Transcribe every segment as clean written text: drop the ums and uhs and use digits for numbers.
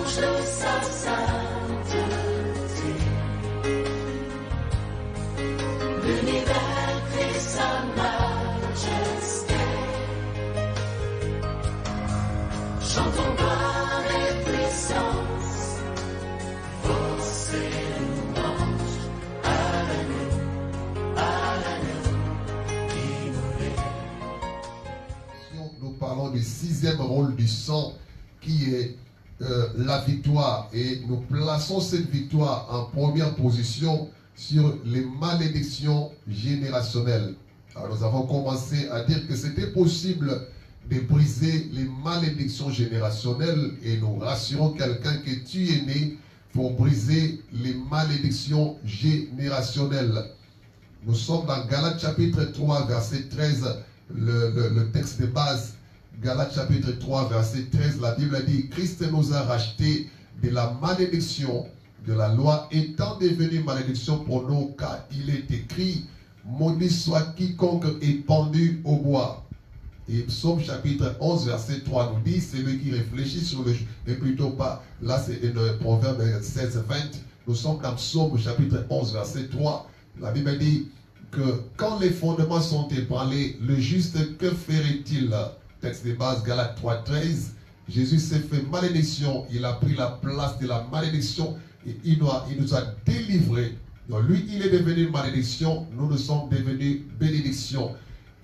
louange de sa sainteté. L'univers crie sa majesté. Chantons gloire et puissance, force et louange à l'agneau immolé. Nous parlons du sixième rôle du sang qui est la victoire, et nous plaçons cette victoire en première position sur les malédictions générationnelles. Alors nous avons commencé à dire que c'était possible de briser les malédictions générationnelles, et nous rassurons quelqu'un que tu es né pour briser les malédictions générationnelles. Nous sommes dans Galates chapitre 3 verset 13, le texte de base. Galates chapitre 3 verset 13, la Bible dit: Christ nous a rachetés de la malédiction de la loi, étant devenu malédiction pour nous, car il est écrit: maudit soit quiconque est pendu au bois. Et Psaume chapitre 11 verset 3 nous dit: celui qui réfléchit sur le... Mais plutôt pas, là c'est le proverbe 16-20. Nous sommes dans Psaume chapitre 11 verset 3. La Bible dit que quand les fondements sont ébranlés, le juste, que ferait-il? Texte de base, Galates 3-13. Jésus s'est fait malédiction, il a pris la place de la malédiction et il nous a délivrés. Donc lui, il est devenu malédiction, nous sommes devenus bénédiction.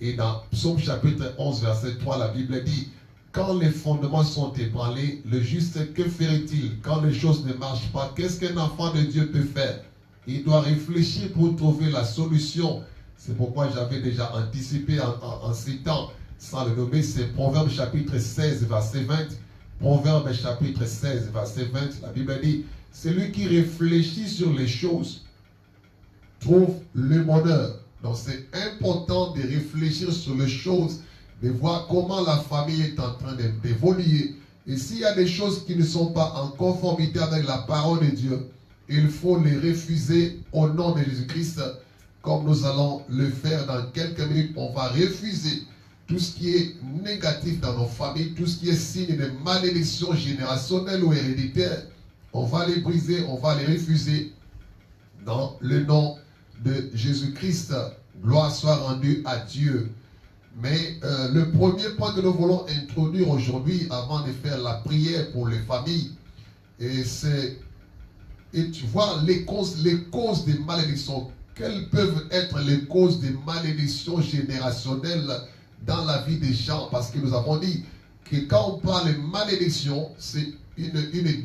Et dans Psaume chapitre 11 verset 3, la Bible dit: quand les fondements sont ébranlés, le juste, que ferait-il? Quand les choses ne marchent pas, qu'est-ce qu'un enfant de Dieu peut faire? Il doit réfléchir pour trouver la solution. C'est pourquoi j'avais déjà anticipé en citant, sans le nommer, c'est Proverbe chapitre 16 verset 20. Proverbe chapitre 16 verset 20, la Bible dit: celui qui réfléchit sur les choses trouve le bonheur. Donc c'est important de réfléchir sur les choses, de voir comment la famille est en train d'évoluer. Et s'il y a des choses qui ne sont pas en conformité avec la parole de Dieu, il faut les refuser au nom de Jésus-Christ, comme nous allons le faire dans quelques minutes. On va refuser tout ce qui est négatif dans nos familles, tout ce qui est signe de malédiction générationnelle ou héréditaire. On va les briser, on va les refuser dans le nom de Jésus-Christ. Gloire soit rendue à Dieu. Mais le premier point que nous voulons introduire aujourd'hui, avant de faire la prière pour les familles, et tu vois les causes des malédictions. Quelles peuvent être les causes des malédictions générationnelles dans la vie des gens? Parce que nous avons dit que quand on parle de malédiction, c'est une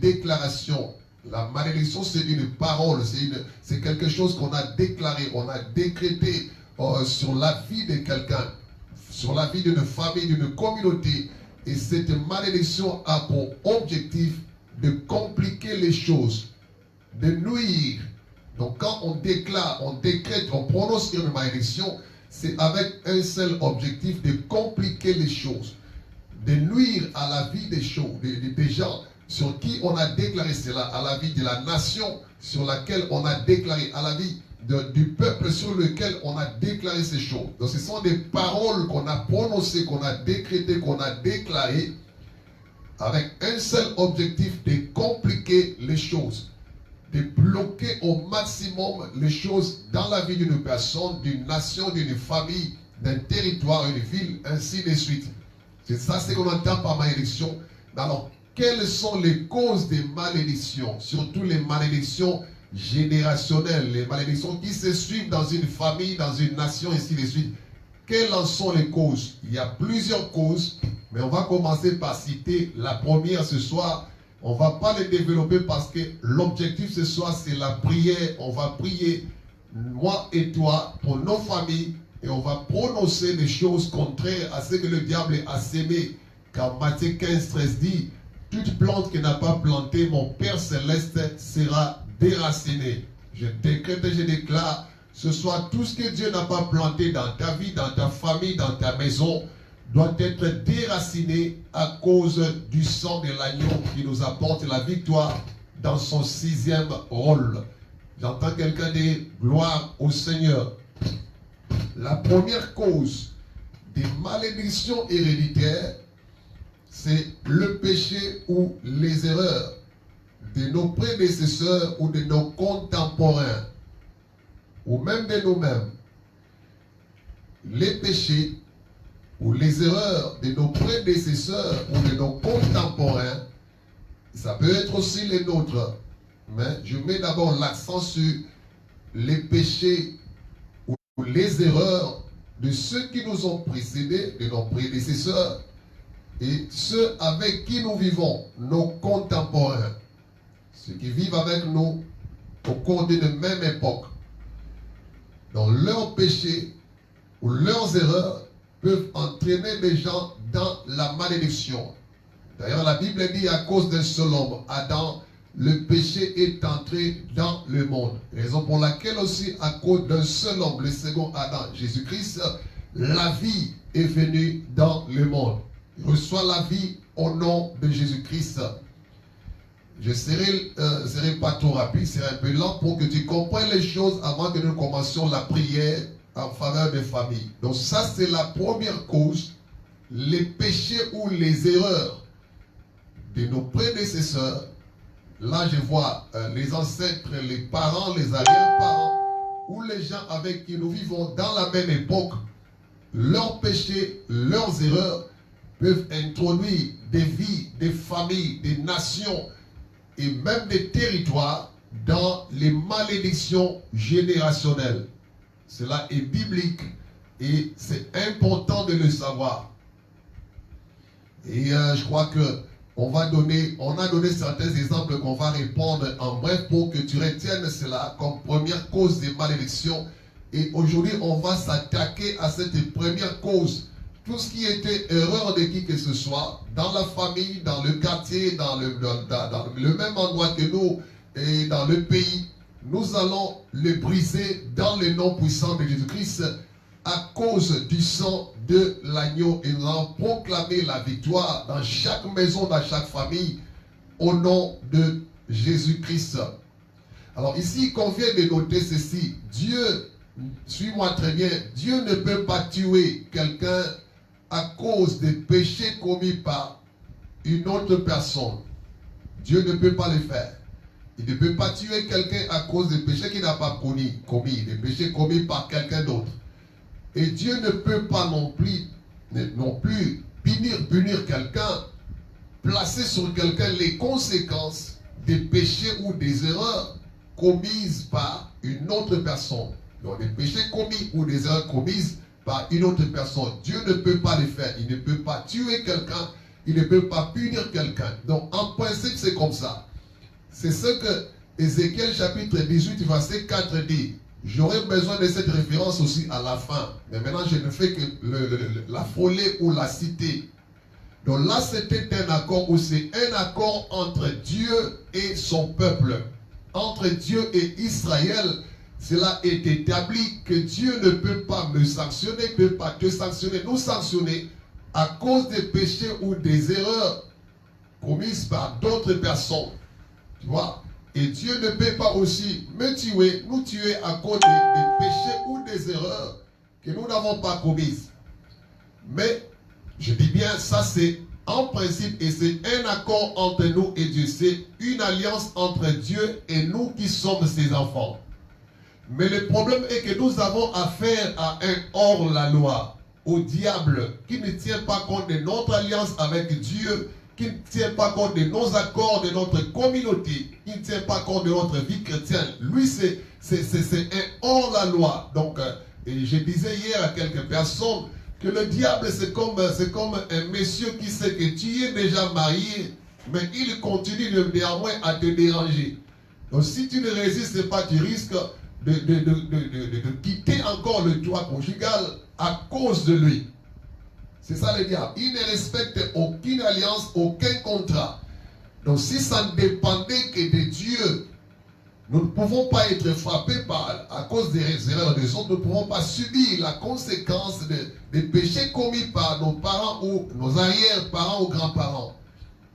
déclaration. La malédiction, c'est une parole, c'est quelque chose qu'on a déclaré, on a décrété sur la vie de quelqu'un, sur la vie d'une famille, d'une communauté. Et cette malédiction a pour objectif de compliquer les choses, de nuire. Donc quand on déclare, on décrète, on prononce une malédiction, c'est avec un seul objectif: de compliquer les choses, de nuire à la vie des gens sur qui on a déclaré cela, à la vie de la nation sur laquelle on a déclaré, à la vie du peuple sur lequel on a déclaré ces choses. Donc ce sont des paroles qu'on a prononcées, qu'on a décrétées, qu'on a déclarées, avec un seul objectif: de compliquer les choses, de bloquer au maximum les choses dans la vie d'une personne, d'une nation, d'une famille, d'un territoire, une ville, ainsi de suite. C'est ça ce qu'on entend par malédiction. Alors, quelles sont les causes des malédictions? Surtout les malédictions générationnelles, les malédictions qui se suivent dans une famille, dans une nation, ainsi de suite. Quelles en sont les causes? Il y a plusieurs causes, mais on va commencer par citer la première ce soir. On ne va pas les développer parce que l'objectif ce soir, c'est la prière. On va prier, moi et toi, pour nos familles, et on va prononcer des choses contraires à ce que le diable a sémé. Car Matthieu 15, 13 dit: toute plante qui n'a pas planté, mon Père Céleste sera déracinée. Je décrète et je déclare ce soir, tout ce que Dieu n'a pas planté dans ta vie, dans ta famille, dans ta maison, doit être déraciné à cause du sang de l'agneau qui nous apporte la victoire dans son sixième rôle. J'entends quelqu'un dire gloire au Seigneur. La première cause des malédictions héréditaires, c'est le péché ou les erreurs. de nos prédécesseurs ou de nos contemporains, ou même de nous-mêmes, les péchés ou les erreurs de nos prédécesseurs ou de nos contemporains, ça peut être aussi les nôtres. Mais je mets d'abord l'accent sur les péchés ou les erreurs de ceux qui nous ont précédés, de nos prédécesseurs, et ceux avec qui nous vivons, nos contemporains, ceux qui vivent avec nous au cours d'une même époque. Dans leurs péchés ou leurs erreurs peuvent entraîner les gens dans la malédiction. D'ailleurs, la Bible dit à cause d'un seul homme, Adam, le péché est entré dans le monde. Raison pour laquelle aussi, à cause d'un seul homme, le second Adam, Jésus-Christ, la vie est venue dans le monde. Il reçoit la vie au nom de Jésus-Christ. Je serai pas trop rapide, serai un peu lent pour que tu comprennes les choses avant que nous commencions la prière en faveur des familles. Donc ça, c'est la première cause, les péchés ou les erreurs de nos prédécesseurs. Là, je vois les ancêtres, les parents, les arrière-parents, ou les gens avec qui nous vivons dans la même époque. Leurs péchés, leurs erreurs peuvent introduire des vies, des familles, des nations et même des territoires dans les malédictions générationnelles. Cela est biblique et c'est important de le savoir. Et je crois que on a donné certains exemples qu'on va répondre en bref pour que tu retiennes cela comme première cause des malédictions. Et aujourd'hui, on va s'attaquer à cette première cause. Tout ce qui était erreur de qui que ce soit, dans la famille, dans le quartier, dans le même endroit que nous et dans le pays, nous allons le briser dans le nom puissant de Jésus-Christ à cause du sang de l'agneau. Et nous allons proclamer la victoire dans chaque maison, dans chaque famille, au nom de Jésus-Christ. Alors ici, il convient de noter ceci. Dieu, suis-moi très bien, Dieu ne peut pas tuer quelqu'un à cause des péchés commis par une autre personne. Dieu ne peut pas le faire. Il ne peut pas tuer quelqu'un à cause des péchés qu'il n'a pas commis, des péchés commis par quelqu'un d'autre. Et Dieu ne peut pas non plus punir quelqu'un, placer sur quelqu'un les conséquences des péchés ou des erreurs commises par une autre personne. Donc des péchés commis ou des erreurs commises par une autre personne. Dieu ne peut pas le faire. Il ne peut pas tuer quelqu'un. Il ne peut pas punir quelqu'un. Donc en principe, c'est comme ça. C'est ce que Ézéchiel chapitre 18, verset 4 dit. J'aurais besoin de cette référence aussi à la fin. Mais maintenant, je ne fais que la frôler ou la citer. Donc là, c'était un accord où c'est un accord entre Dieu et son peuple. Entre Dieu et Israël. Cela est établi que Dieu ne peut pas me sanctionner, ne peut pas te sanctionner, nous sanctionner à cause des péchés ou des erreurs commises par d'autres personnes. Tu vois? Et Dieu ne peut pas aussi me tuer, nous tuer à cause des péchés ou des erreurs que nous n'avons pas commises. Mais, je dis bien, ça c'est en principe et c'est un accord entre nous et Dieu. C'est une alliance entre Dieu et nous qui sommes ses enfants. Mais le problème est que nous avons affaire à un hors-la-loi, au diable, qui ne tient pas compte de notre alliance avec Dieu, qui ne tient pas compte de nos accords, de notre communauté, qui ne tient pas compte de notre vie chrétienne. Lui, c'est un hors-la-loi. Donc, et je disais hier à quelques personnes que le diable, c'est comme un monsieur qui sait que tu es déjà marié, mais il continue néanmoins à te déranger. Donc, si tu ne résistes pas, tu risques de quitter encore le toit conjugal à cause de lui. C'est ça le diable. Il ne respecte aucune alliance, aucun contrat. Donc si ça ne dépendait que de Dieu, nous ne pouvons pas être frappés à cause des erreurs des autres. Nous ne pouvons pas subir la conséquence des péchés commis par nos parents ou nos arrière-parents ou grands-parents.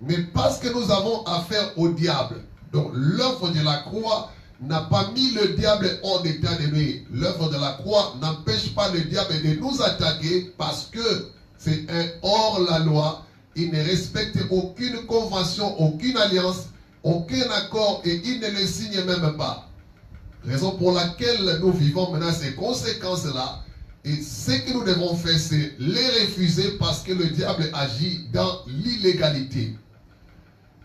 Mais parce que nous avons affaire au diable, donc l'œuvre de la croix n'a pas mis le diable hors d'état de nuire. L'œuvre de la croix n'empêche pas le diable de nous attaquer parce que c'est un hors-la-loi. Il ne respecte aucune convention, aucune alliance. aucun accord et il ne le signe même pas. Raison pour laquelle nous vivons maintenant ces conséquences-là. Et ce que nous devons faire, c'est les refuser parce que le diable agit dans l'illégalité.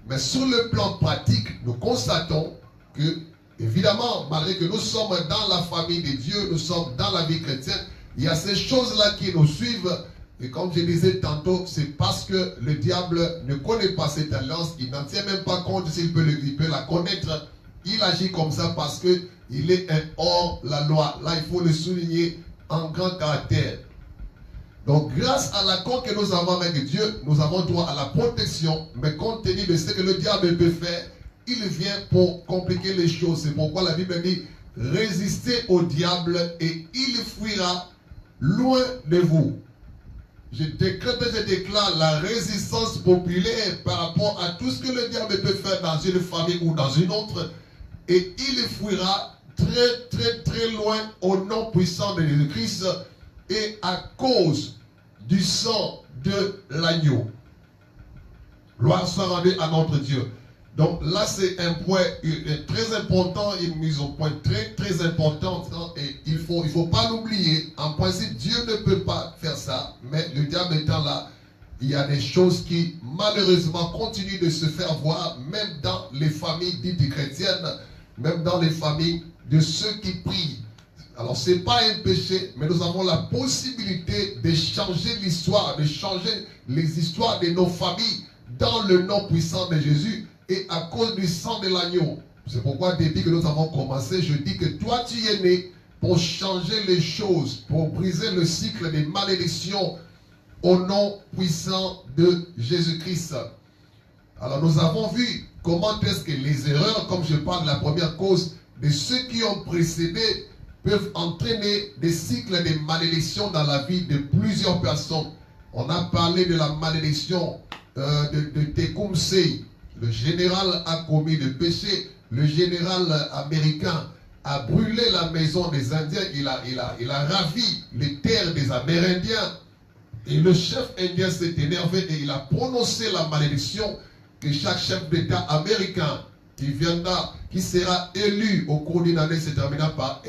Mais sur le plan pratique, nous constatons que, évidemment, malgré que nous sommes dans la famille de Dieu, nous sommes dans la vie chrétienne, il y a ces choses-là qui nous suivent. Et comme je disais tantôt, c'est parce que le diable ne connaît pas cette alliance, il n'en tient même pas compte s'il peut la connaître. Il agit comme ça parce qu'il est un hors la loi. Là, il faut le souligner en grand caractère. Donc, grâce à l'accord que nous avons avec Dieu, nous avons droit à la protection. Mais compte tenu de ce que le diable peut faire, il vient pour compliquer les choses. C'est pourquoi la Bible dit, résistez au diable et il fuira loin de vous. Je décrète et je déclare la résistance populaire par rapport à tout ce que le diable peut faire dans une famille ou dans une autre. Et il fuira très loin au nom puissant de Jésus-Christ et à cause du sang de l'agneau. Gloire soit rendue à notre Dieu. Donc là, c'est un point très important, une mise au point très importante. Et il faut pas l'oublier. En principe, Dieu ne peut pas faire ça. Mais le diable étant là, il y a des choses qui, malheureusement, continuent de se faire voir, même dans les familles dites chrétiennes, même dans les familles de ceux qui prient. Alors, ce n'est pas un péché, mais nous avons la possibilité de changer l'histoire, de changer les histoires de nos familles dans le nom puissant de Jésus et à cause du sang de l'agneau. C'est pourquoi, depuis que nous avons commencé, je dis que toi, tu es né pour changer les choses, pour briser le cycle des malédictions au nom puissant de Jésus-Christ. Alors, nous avons vu comment est-ce que les erreurs, comme je parle de la première cause, de ceux qui ont précédé, peuvent entraîner des cycles de malédiction dans la vie de plusieurs personnes. On a parlé de la malédiction de Tecumseh. Le général a commis le péché. Le général américain a brûlé la maison des Indiens. Il a ravi les terres des Amérindiens. Et le chef indien s'est énervé et il a prononcé la malédiction que chaque chef d'État américain qui sera élu au cours d'une année se terminant par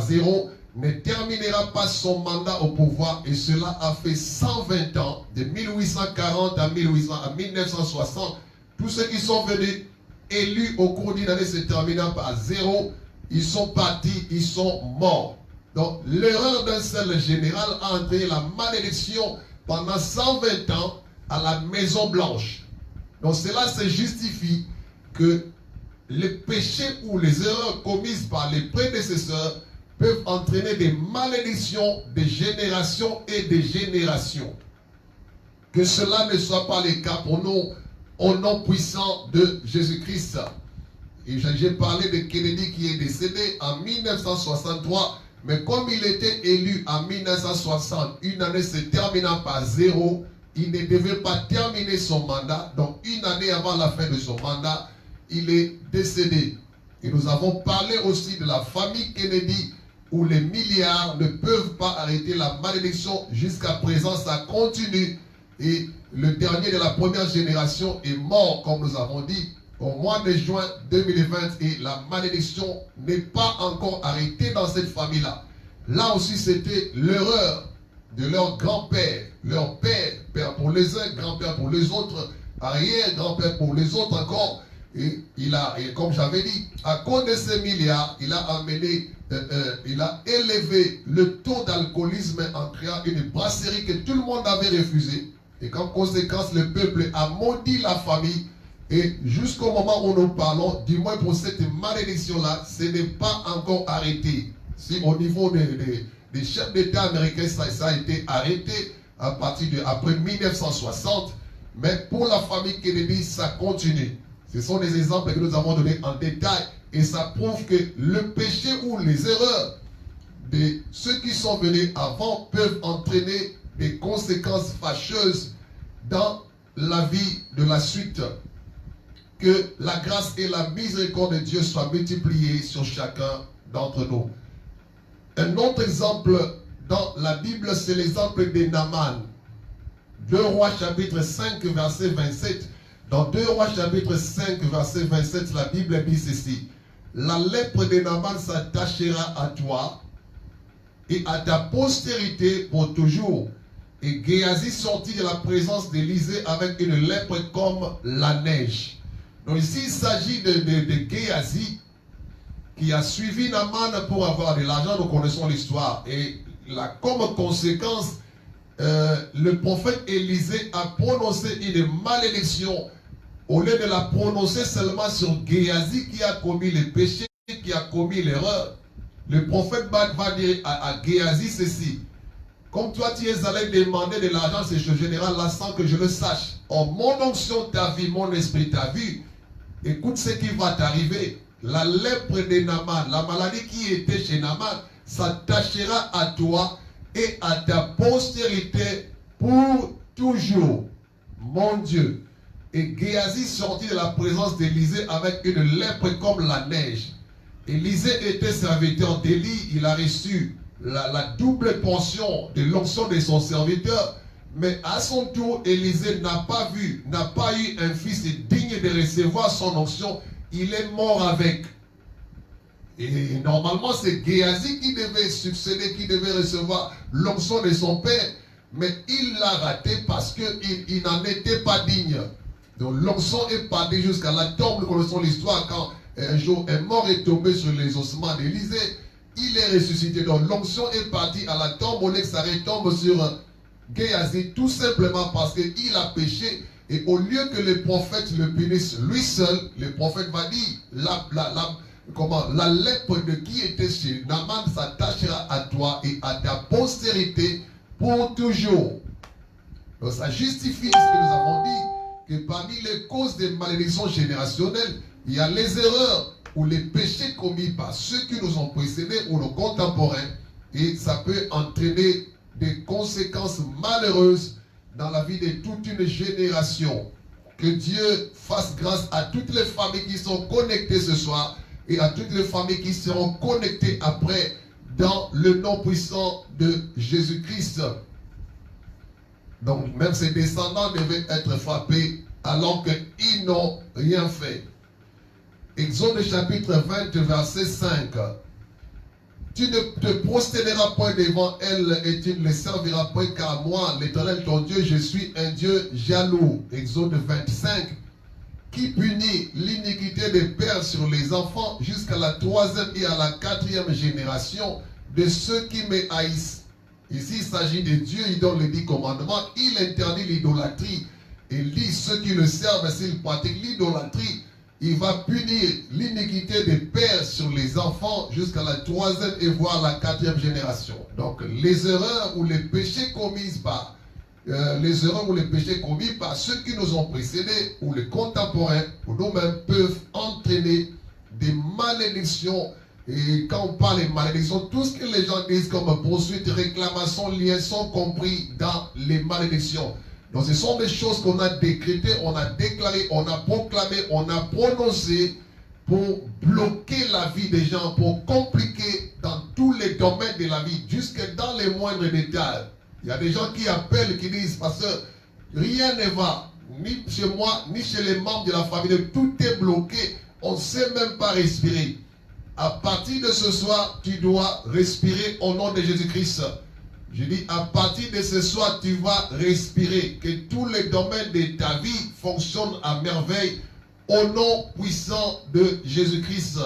0, ne terminera pas son mandat au pouvoir. Et cela a fait 120 ans, de 1840 à 1960. Tous ceux qui sont venus élus au cours d'une année se terminant par 0, ils sont partis, ils sont morts. Donc l'erreur d'un seul général a entraîné la malédiction pendant 120 ans à la Maison Blanche. Donc cela se justifie que les péchés ou les erreurs commises par les prédécesseurs peuvent entraîner des malédictions de génération et de génération. Que cela ne soit pas le cas pour nous au nom puissant de Jésus-Christ. Et j'ai parlé de Kennedy qui est décédé en 1963, mais comme il était élu en 1960, une année se terminant par 0, il ne devait pas terminer son mandat. Donc une année avant la fin de son mandat, il est décédé. Et nous avons parlé aussi de la famille Kennedy où les milliards ne peuvent pas arrêter la malédiction. Jusqu'à présent, ça continue. Et le dernier de la première génération est mort, comme nous avons dit, au mois de juin 2020. Et la malédiction n'est pas encore arrêtée dans cette famille-là. Là aussi, c'était l'erreur de leur grand-père, leur père, père pour les uns, grand-père pour les autres, arrière-grand-père pour les autres encore. Et comme j'avais dit, à cause de ces milliards, il a élevé le taux d'alcoolisme en créant une brasserie que tout le monde avait refusée. Et comme conséquence, le peuple a maudit la famille. Et jusqu'au moment où nous parlons, du moins pour cette malédiction-là, ce n'est pas encore arrêté. Si au niveau des chefs d'État américains, ça a été arrêté à partir après 1960. Mais pour la famille Kennedy, ça continue. Ce sont des exemples que nous avons donnés en détail et ça prouve que le péché ou les erreurs de ceux qui sont venus avant peuvent entraîner des conséquences fâcheuses dans la vie de la suite. Que la grâce et la miséricorde de Dieu soient multipliées sur chacun d'entre nous. Un autre exemple dans la Bible, c'est l'exemple de Naaman. 2 Rois chapitre 5 verset 27. Dans 2 Rois chapitre 5 verset 27, la Bible dit ceci. La lèpre de Naaman s'attachera à toi et à ta postérité pour toujours. Et Géasi sortit de la présence d'Élisée avec une lèpre comme la neige. Donc ici, il s'agit de Géasi qui a suivi Naaman pour avoir de l'argent. Nous connaissons l'histoire. Et là, comme conséquence, le prophète Élisée a prononcé une malédiction au lieu de la prononcer seulement sur Géasi qui a commis le péché, qui a commis l'erreur. Le prophète va dire à Géasi ceci. Comme toi tu es allé demander de l'argent, c'est ce général-là sans que je le sache. En mon onction t'a vu, mon esprit t'a vu. Écoute ce qui va t'arriver. La lèpre de Naaman, la maladie qui était chez Naaman, s'attachera à toi et à ta postérité pour toujours. Mon Dieu. Et Géasi sortit de la présence d'Élisée avec une lèpre comme la neige. Élisée était serviteur d'Élie, il a reçu la double portion de l'onction de son serviteur. Mais à son tour, Élisée n'a pas eu un fils digne de recevoir son onction. Il est mort avec. Et normalement, c'est Géasi qui devait succéder, qui devait recevoir l'onction de son père. Mais il l'a raté parce qu'il n'en était pas digne. Donc l'onction est partie jusqu'à la tombe. Nous connaissons l'histoire quand un jour un mort est tombé sur les ossements d'Élisée. Il est ressuscité. Donc l'onction est partie à la tombe. Au lieu que ça retombe sur Géasi, tout simplement parce qu'il a péché. Et au lieu que le prophète le punisse lui seul, le prophète va dire la lèpre de qui était chez Naaman s'attachera à toi et à ta postérité pour toujours. Donc ça justifie ce que nous avons dit, que parmi les causes des malédictions générationnelles, il y a les erreurs ou les péchés commis par ceux qui nous ont précédés ou nos contemporains, et ça peut entraîner des conséquences malheureuses dans la vie de toute une génération. Que Dieu fasse grâce à toutes les familles qui sont connectées ce soir et à toutes les familles qui seront connectées après dans le nom puissant de Jésus-Christ. Donc même ses descendants devaient être frappés alors qu'ils n'ont rien fait. Exode chapitre 20 verset 5. Tu ne te prosterneras point devant elle et tu ne les serviras point, car moi, l'Éternel ton Dieu, je suis un Dieu jaloux. Exode 25. Qui punit l'iniquité des pères sur les enfants jusqu'à la 3e et à la 4e génération de ceux qui me haïssent. Ici, il s'agit de Dieu, il donne les 10 commandements, il interdit l'idolâtrie. Et dit ceux qui le servent, s'ils pratiquent l'idolâtrie, il va punir l'iniquité des pères sur les enfants jusqu'à la 3e et voire la 4e génération. Donc les erreurs ou les péchés commis par ceux qui nous ont précédés ou les contemporains ou nous-mêmes peuvent entraîner des malédictions. Et quand on parle de malédictions, tout ce que les gens disent comme poursuite, réclamation, liaison compris dans les malédictions. Donc ce sont des choses qu'on a décrétées, on a déclaré, on a proclamé, on a prononcé pour bloquer la vie des gens, pour compliquer dans tous les domaines de la vie, jusque dans les moindres détails. Il y a des gens qui appellent, qui disent, pasteur, rien ne va, ni chez moi, ni chez les membres de la famille, tout est bloqué, on ne sait même pas respirer. À partir de ce soir, tu dois respirer au nom de Jésus-Christ. Je dis, à partir de ce soir, tu vas respirer. Que tous les domaines de ta vie fonctionnent à merveille au nom puissant de Jésus-Christ.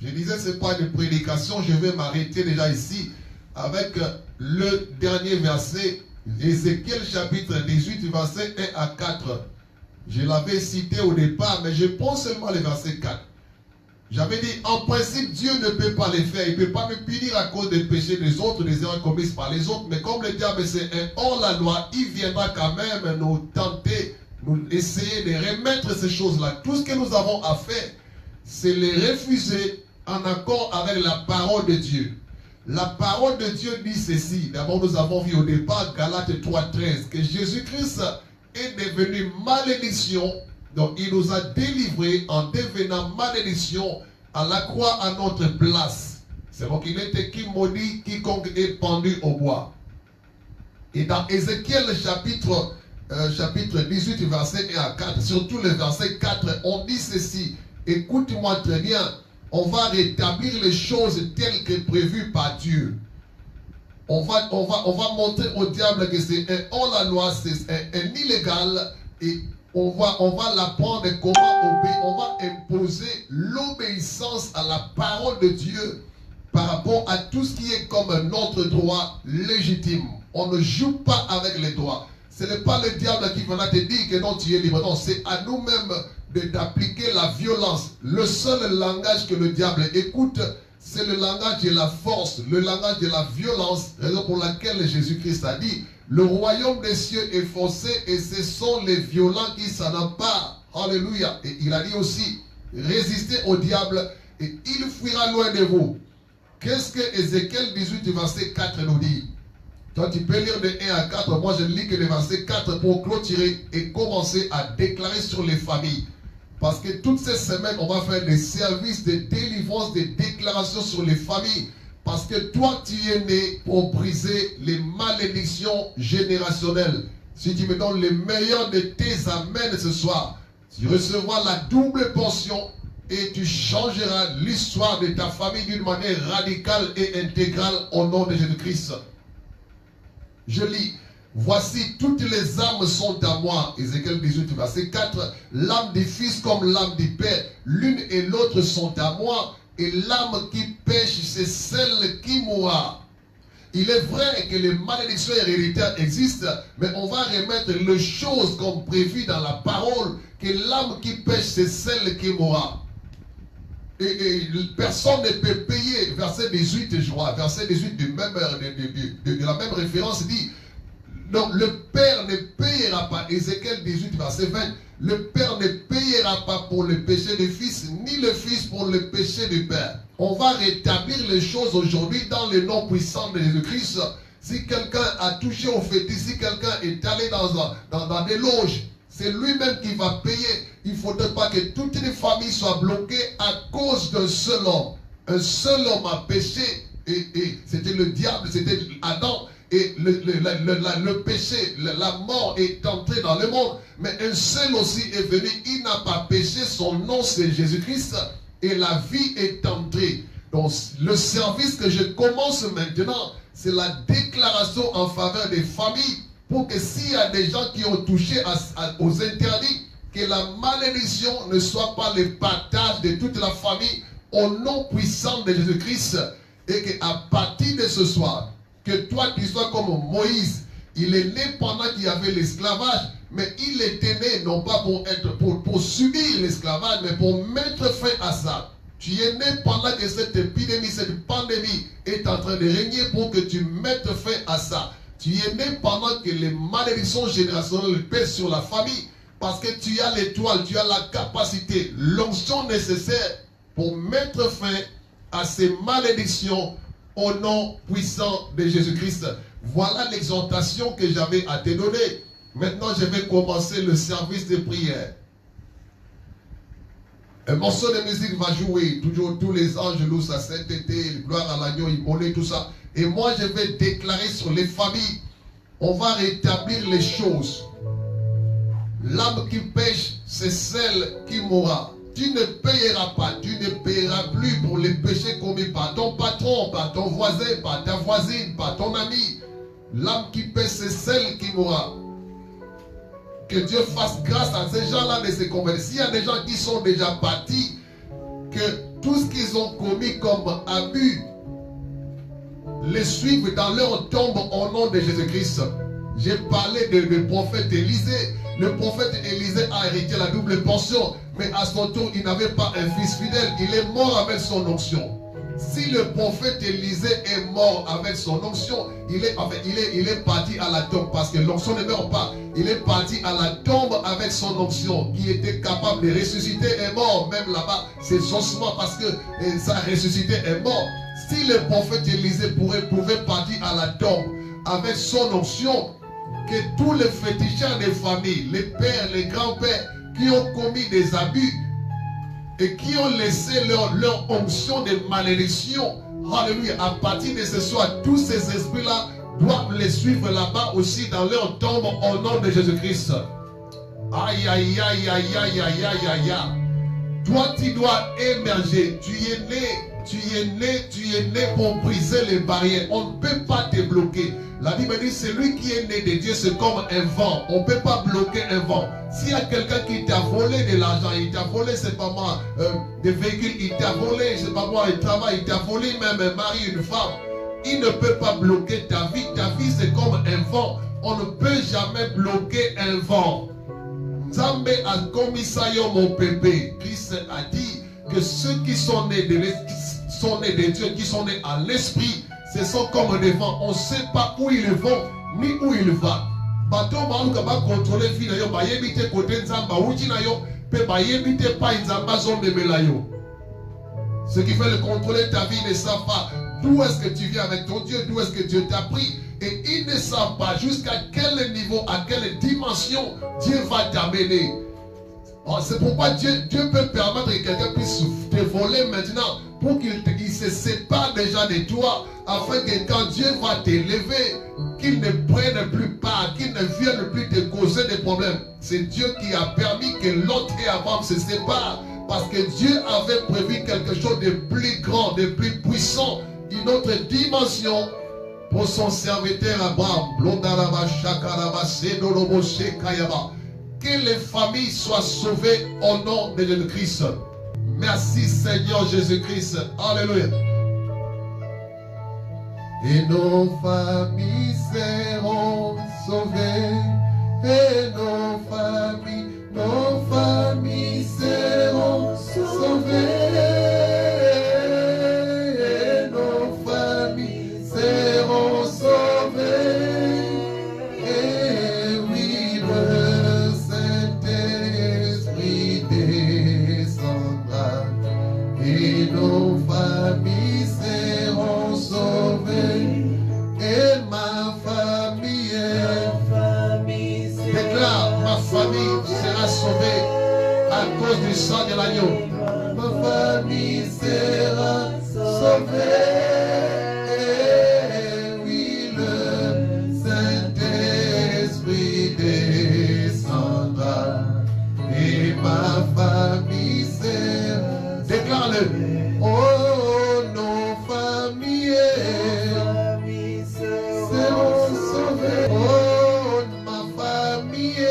Je disais, ce n'est pas une prédication. Je vais m'arrêter déjà ici avec le dernier verset. Ézéchiel chapitre 18, verset 1 à 4. Je l'avais cité au départ, mais je prends seulement le verset 4. J'avais dit, en principe, Dieu ne peut pas les faire. Il ne peut pas me punir à cause des péchés des autres, des erreurs commises par les autres. Mais comme le diable c'est un hors-la-loi, il viendra quand même nous tenter, nous essayer de remettre ces choses-là. Tout ce que nous avons à faire, c'est les refuser en accord avec la parole de Dieu. La parole de Dieu dit ceci. D'abord, nous avons vu au départ, Galates 3,13, que Jésus-Christ est devenu malédiction. Donc il nous a délivrés en devenant malédiction à la croix à notre place. C'est donc il était qui maudit quiconque est pendu au bois. Et dans Ézéchiel chapitre chapitre 18, verset 1 à 4, surtout le verset 4, on dit ceci. Écoute-moi très bien. On va rétablir les choses telles que prévues par Dieu. On va montrer au diable que c'est un hors-la-loi, c'est un illégal, et on va l'apprendre comment obéir. On va imposer l'obéissance à la parole de Dieu par rapport à tout ce qui est comme notre droit légitime. On ne joue pas avec les droits. Ce n'est pas le diable qui va te dire que non, tu es libre. Non, c'est à nous-mêmes d'appliquer la violence. Le seul langage que le diable écoute, c'est le langage de la force, le langage de la violence, raison pour laquelle Jésus-Christ a dit, le royaume des cieux est forcé et ce sont les violents qui s'en emparent. Alléluia. Et il a dit aussi, résistez au diable et il fuira loin de vous. Qu'est-ce que Ézéchiel 18, verset 4 nous dit? Toi, tu peux lire de 1 à 4. Moi, je ne lis que le verset 4 pour clôturer et commencer à déclarer sur les familles. Parce que toutes ces semaines, on va faire des services de délivrance, des déclarations sur les familles. Parce que toi, tu es né pour briser les malédictions générationnelles. Si tu me donnes le meilleur de tes amens ce soir, tu recevras la double portion et tu changeras l'histoire de ta famille d'une manière radicale et intégrale au nom de Jésus-Christ. Je lis. Voici, toutes les âmes sont à moi. Ézéchiel 18, verset 4. L'âme du Fils comme l'âme du Père, l'une et l'autre sont à moi. Et l'âme qui pêche, c'est celle qui mourra. Il est vrai que les malédictions héréditaires existent, mais on va remettre les choses comme prévu dans la parole, que l'âme qui pêche, c'est celle qui mourra. Et personne ne peut payer. Verset 18, je crois, verset 18 de la même référence dit, donc le Père ne payera pas, Ézéchiel 18, verset 20, le Père ne payera pas pour le péché du Fils, ni le Fils pour le péché du Père. On va rétablir les choses aujourd'hui dans le nom puissant de Jésus-Christ. Si quelqu'un a touché au fétiche, si quelqu'un est allé dans des loges, c'est lui-même qui va payer. Il ne faudrait pas que toute une famille soit bloquée à cause d'un seul homme. Un seul homme a péché, et c'était le diable, c'était Adam. Et le péché, la mort est entrée dans le monde. Mais un seul aussi est venu, il n'a pas péché, son nom c'est Jésus-Christ. Et la vie est entrée. Donc le service que je commence maintenant, c'est la déclaration en faveur des familles. Pour que s'il y a des gens qui ont touché aux interdits, que la malédiction ne soit pas le partage de toute la famille au nom puissant de Jésus-Christ. Et qu'à partir de ce soir, que toi tu sois comme Moïse. Il est né pendant qu'il y avait l'esclavage, mais il était né non pas pour subir l'esclavage, mais pour mettre fin à ça. Tu es né pendant que cette épidémie, cette pandémie est en train de régner pour que tu mettes fin à ça. Tu es né pendant que les malédictions générationnelles pèsent sur la famille, parce que tu as l'étoile, tu as la capacité, l'onction nécessaire pour mettre fin à ces malédictions au nom puissant de Jésus-Christ. Voilà l'exhortation que j'avais à te donner. Maintenant, je vais commencer le service de prière. Un morceau de musique va jouer. Toujours tous les anges louent sa sainteté, gloire à l'agneau, immolé, tout ça. Et moi, je vais déclarer sur les familles. On va rétablir les choses. L'âme qui pêche, c'est celle qui mourra. Tu ne payeras pas, tu ne payeras plus pour les péchés commis par ton patron, par ton voisin, par ta voisine, par ton ami. L'âme qui pêche, c'est celle qui mourra. Que Dieu fasse grâce à ces gens-là de se convertir. S'il y a des gens qui sont déjà partis, que tout ce qu'ils ont commis comme abus les suivent dans leur tombe au nom de Jésus-Christ. J'ai parlé du prophète Élisée. Le prophète Élisée a hérité la double portion, mais à son tour, il n'avait pas un fils fidèle. Il est mort avec son onction. Si le prophète Élisée est mort avec son onction, il est parti à la tombe, parce que l'onction ne meurt pas. Il est parti à la tombe avec son onction, qui était capable de ressusciter est mort. Même là-bas, c'est ossements, parce que sa ressuscité est mort. Si le prophète Élisée pouvait partir à la tombe avec son onction, que tous les fétichards des familles, les pères, les grands-pères, qui ont commis des abus et qui ont laissé leur onction de malédiction, alléluia, à partir de ce soir, tous ces esprits-là doivent les suivre là-bas aussi dans leur tombe au nom de Jésus-Christ. Aïe, aïe, aïe, aïe, aïe, aïe, aïe, aïe, aïe. Toi, tu dois émerger. Tu es né pour briser les barrières. On ne peut pas te bloquer. La Bible dit, celui qui est né de Dieu, c'est comme un vent. On ne peut pas bloquer un vent. S'il y a quelqu'un qui t'a volé de l'argent, il t'a volé, c'est pas moi, des véhicules, il t'a volé, c'est pas moi, un travail, il t'a volé même un mari, une femme. Il ne peut pas bloquer ta vie. Ta vie, c'est comme un vent. On ne peut jamais bloquer un vent. Nzambe a commis ça, mon bébé. Christ a dit que ceux qui sont nés de Dieu, qui sont nés à l'esprit, ce sont comme des vents. On ne sait pas où ils vont, ni où ils vont. Bateau va contrôler vie na yo, ba yebite côté nzamba uti na yo, pe ba yebite pa nzamba zombemela yo. Ce qui fait le contrôler ta vie, ne savent pas d'où est-ce que tu viens avec ton Dieu, d'où est-ce que Dieu t'a pris. Et ils ne savent pas jusqu'à quel niveau, à quelle dimension Dieu va t'amener. C'est pourquoi Dieu peut permettre que quelqu'un puisse te voler maintenant pour qu'il se sépare déjà de toi, afin que quand Dieu va t'élever, qu'il ne prenne plus part, qu'il ne vienne plus te causer des problèmes. C'est Dieu qui a permis que l'autre et Abraham se séparent, parce que Dieu avait prévu quelque chose de plus grand, de plus puissant, d'une autre dimension pour son serviteur Abraham. Que les familles soient sauvées au nom de Jésus-Christ. Merci Seigneur Jésus-Christ. Alléluia. Et nos familles seront sauvées. Et nos familles seront sauvées. Et nos familles seront sauvées. Et oui, le Saint-Esprit descendra. Et nos familles seront sauvées. Et ma famille déclare, ma famille sera sauvée à cause du sang de l'agneau. Ma famille sera sauvée. Et oui, le Saint-Esprit descendra. Et ma famille sera... Déclare-le. Oh, nos familles seront sauvées. Oh, ma famille.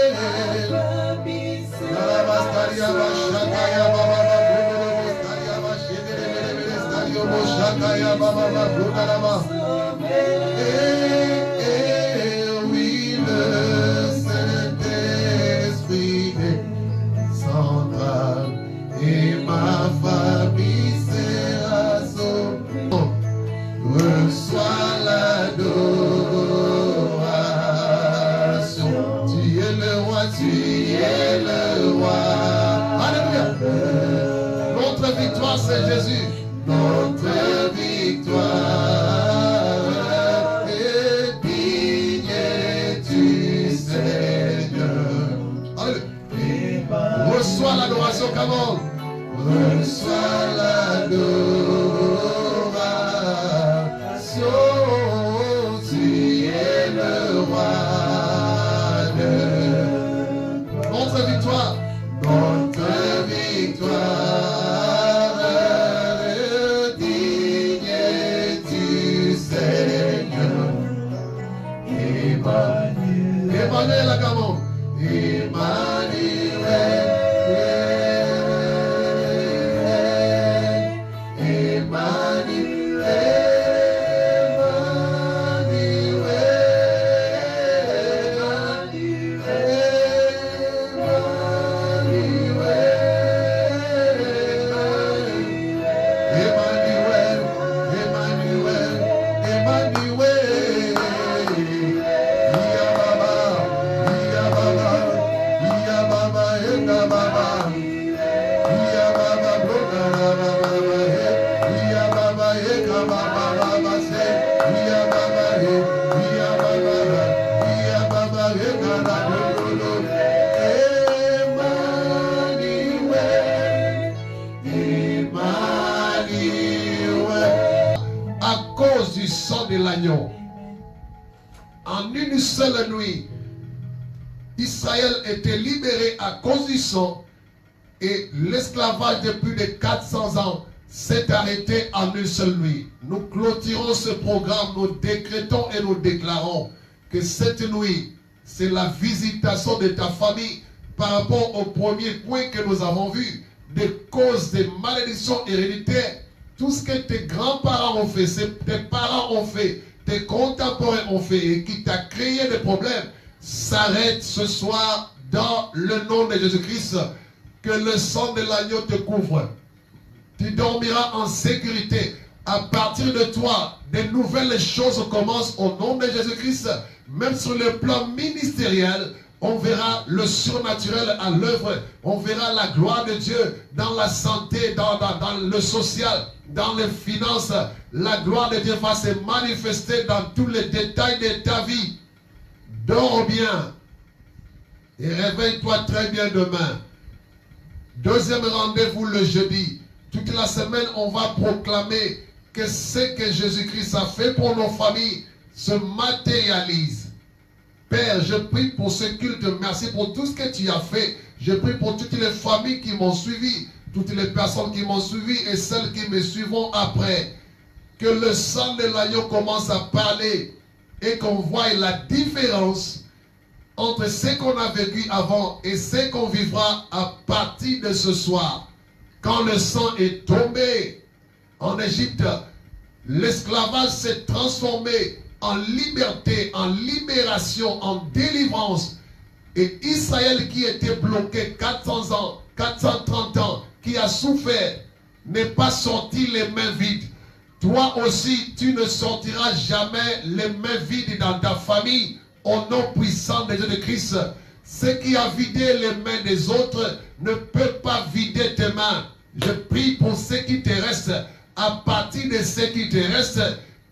Et oui, le Saint-Esprit descendra. Et ma famille sera sauvée. Reçois l'adoration. Tu es le roi, tu es le roi. Alléluia. Notre victoire, c'est Jésus. Notre victoire est digne du Seigneur. Alléluia. Reçois l'adoration, come on. Reçois l'adoration. Tu es le roi de notre victoire. Notre victoire est digne du Seigneur. Emmanuel, la gamme. Emmanuel. À cause du sang de l'agneau, une seule nuit, Israël était libéré à cause du sang et l'esclavage de plus de 400 ans s'est arrêté en une seule nuit. Nous clôturons ce programme, nous décrétons et nous déclarons que cette nuit, c'est la visitation de ta famille par rapport au premier point que nous avons vu, des causes, des malédictions héréditaires. Tout ce que tes grands-parents ont fait, tes parents ont fait, tes contemporains ont fait et qui t'a créé des problèmes, s'arrête ce soir dans le nom de Jésus-Christ. Que le sang de l'agneau te couvre. Tu dormiras en sécurité. À partir de toi, de nouvelles choses commencent au nom de Jésus-Christ. Même sur le plan ministériel, on verra le surnaturel à l'œuvre. On verra la gloire de Dieu dans la santé, dans le social, dans les finances. La gloire de Dieu va se manifester dans tous les détails de ta vie. Dors bien et réveille-toi très bien demain. Deuxième rendez-vous le jeudi. Toute la semaine, on va proclamer que ce que Jésus-Christ a fait pour nos familles se matérialise. Père, je prie pour ce culte. Merci pour tout ce que tu as fait. Je prie pour toutes les familles qui m'ont suivi, toutes les personnes qui m'ont suivi et celles qui me suivront après. Que le sang de l'agneau commence à parler et qu'on voie la différence entre ce qu'on a vécu avant et ce qu'on vivra à partir de ce soir. Quand le sang est tombé en Égypte, l'esclavage s'est transformé en liberté, en libération, en délivrance. Et Israël qui était bloqué 400 ans, 430 ans, qui a souffert, n'est pas sorti les mains vides. Toi aussi, tu ne sortiras jamais les mains vides dans ta famille. Au nom puissant de Jésus-Christ, ce qui a vidé les mains des autres ne peut pas vider tes mains. Je prie pour ce qui te reste. À partir de ce qui te reste,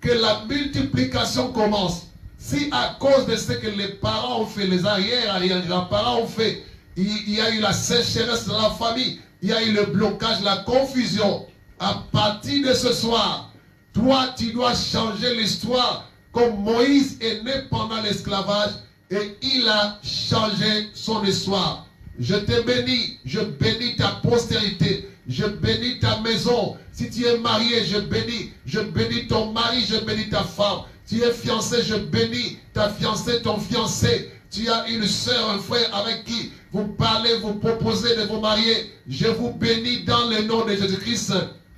que la multiplication commence. Si à cause de ce que les parents ont fait, les arrière-grands-parents ont fait, il y a eu la sécheresse dans la famille, il y a eu le blocage, la confusion. À partir de ce soir, toi, tu dois changer l'histoire. Comme Moïse est né pendant l'esclavage et il a changé son histoire. Je te bénis, je bénis ta postérité, je bénis ta maison. Si tu es marié, je bénis ton mari, je bénis ta femme. Tu es fiancé, je bénis ta fiancée, ton fiancé. Tu as une soeur, un frère avec qui vous parlez, vous proposez de vous marier. Je vous bénis dans le nom de Jésus-Christ.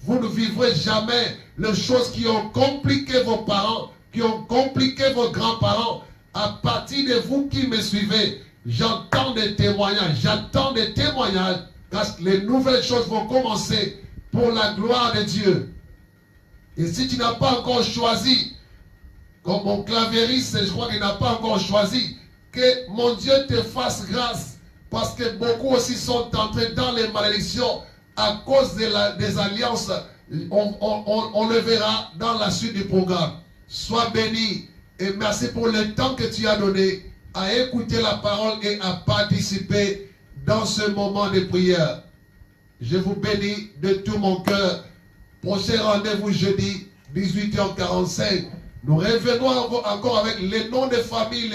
Vous ne vivrez jamais les choses qui ont compliqué vos parents, qui ont compliqué vos grands-parents. À partir de vous qui me suivez, j'entends des témoignages, car les nouvelles choses vont commencer pour la gloire de Dieu. Et si tu n'as pas encore choisi, comme mon clavieriste, je crois qu'il n'a pas encore choisi, que mon Dieu te fasse grâce, parce que beaucoup aussi sont entrés dans les malédictions à cause des alliances. On le verra dans la suite du programme. Sois béni et merci pour le temps que tu as donné à écouter la parole et à participer dans ce moment de prière. Je vous bénis de tout mon cœur. Prochain rendez-vous jeudi, 18h45. Nous revenons encore avec les noms de familles,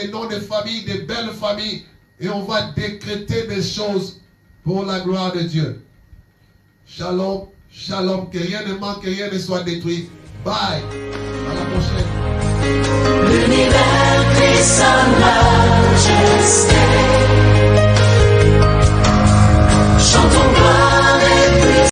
des belles familles. Et on va décréter des choses pour la gloire de Dieu. Shalom, shalom, que rien ne manque, que rien ne soit détruit. Bye. À la prochaine. L'univers crie sa majesté.